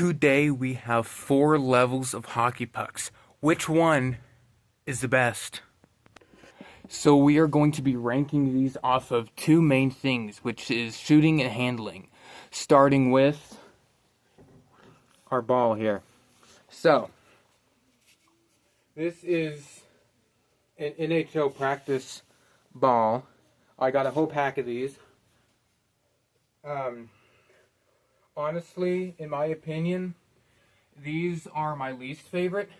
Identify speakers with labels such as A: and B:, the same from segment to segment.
A: Today we have 4 levels of hockey pucks. Which one is the best? So we are going to be ranking these off of 2 main things, which is shooting and handling. Starting with our ball here. So, this is an NHL practice ball. I got a whole pack of these. Honestly, in my opinion, these are my least favorite.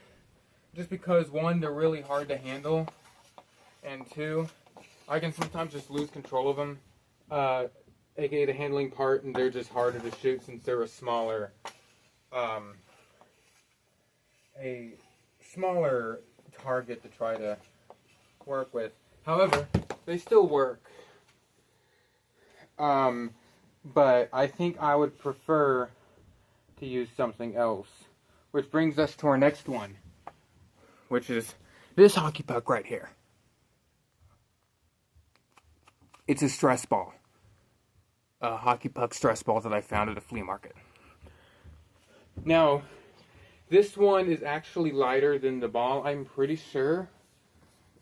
A: Just because, 1, they're really hard to handle. And 2, I can sometimes just lose control of them. AKA the handling part, and they're just harder to shoot since they're a smaller target to try to work with. However, they still work. But I think I would prefer to use something else. Which brings us to our next one, which is this hockey puck right here. It's a stress ball. A hockey puck stress ball that I found at a flea market. Now, this one is actually lighter than the ball, I'm pretty sure.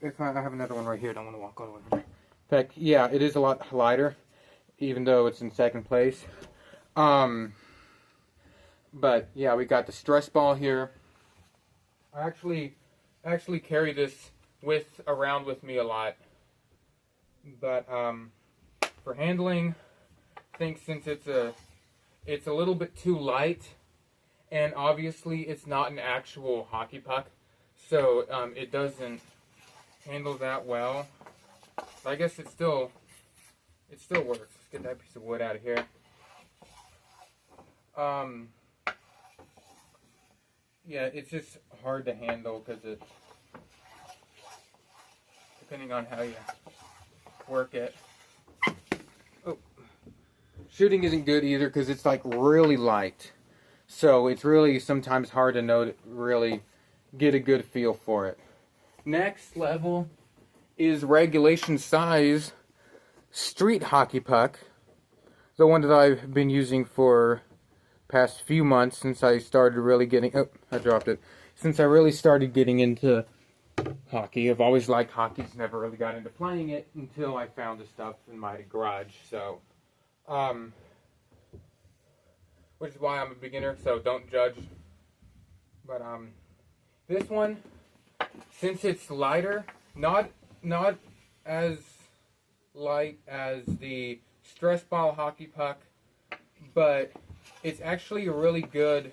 A: If I have another one right here, I don't want to walk all the way over there. In fact, yeah, it is a lot lighter, even though it's in second place. But yeah, we got the stress ball here. I actually carry this around with me a lot. But for handling, I think since it's a little bit too light, and obviously it's not an actual hockey puck, so it doesn't handle that well. But I guess it still works. Let's get that piece of wood out of here. Yeah, it's just hard to handle because it's depending on how you work it. Oh. Shooting isn't good either because it's like really light. So it's really sometimes hard to really get a good feel for it. Next level is regulation size street hockey puck. The one that I've been using for past few months since I started really getting... Oh, I dropped it. Since I really started getting into hockey. I've always liked hockey, just never really got into playing it until I found the stuff in my garage. So, which is why I'm a beginner, so don't judge. But, this one, since it's lighter, not as light as the stress ball hockey puck, but it's actually a really good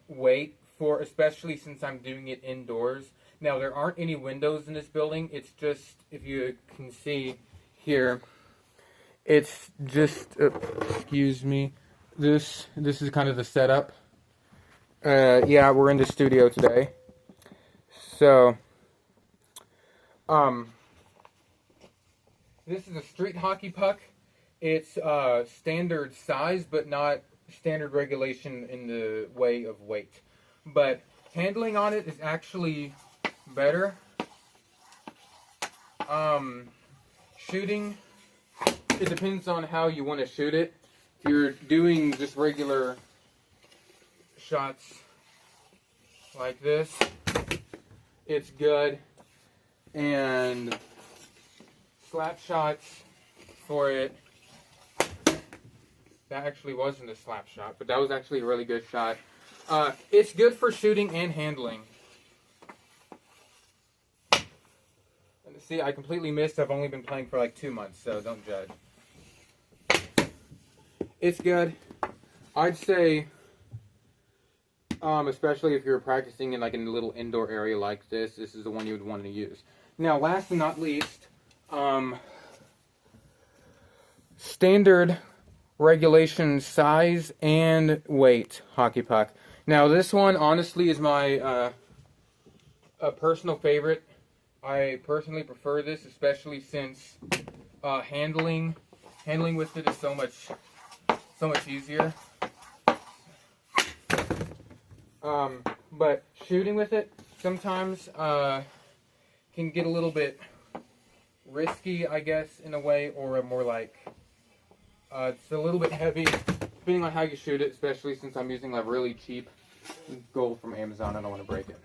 A: weight for, especially since I'm doing it indoors. Now, there aren't any windows in this building. It's just, if you can see here, it's just, excuse me, this is kind of the setup. Yeah, we're in the studio today. So, this is a street hockey puck. It's standard size, but not standard regulation in the way of weight. But handling on it is actually better. Shooting, it depends on how you want to shoot it. If you're doing just regular shots like this, it's good. And slap shots for it, that actually wasn't a slap shot, but that was actually a really good shot. It's good for shooting and handling. And see, I completely missed. I've only been playing for like 2 months, so don't judge. It's good. I'd say, especially if you're practicing in like in a little indoor area like this, this is the one you would want to use. Now, last but not least, standard regulation size and weight hockey puck. Now, this one honestly is my a personal favorite. I personally prefer this, especially since handling with it is so much easier. But shooting with it sometimes can get a little bit risky, I guess, in a way, or more like it's a little bit heavy depending on how you shoot it, especially since I'm using like really cheap gold from Amazon, I don't want to break it.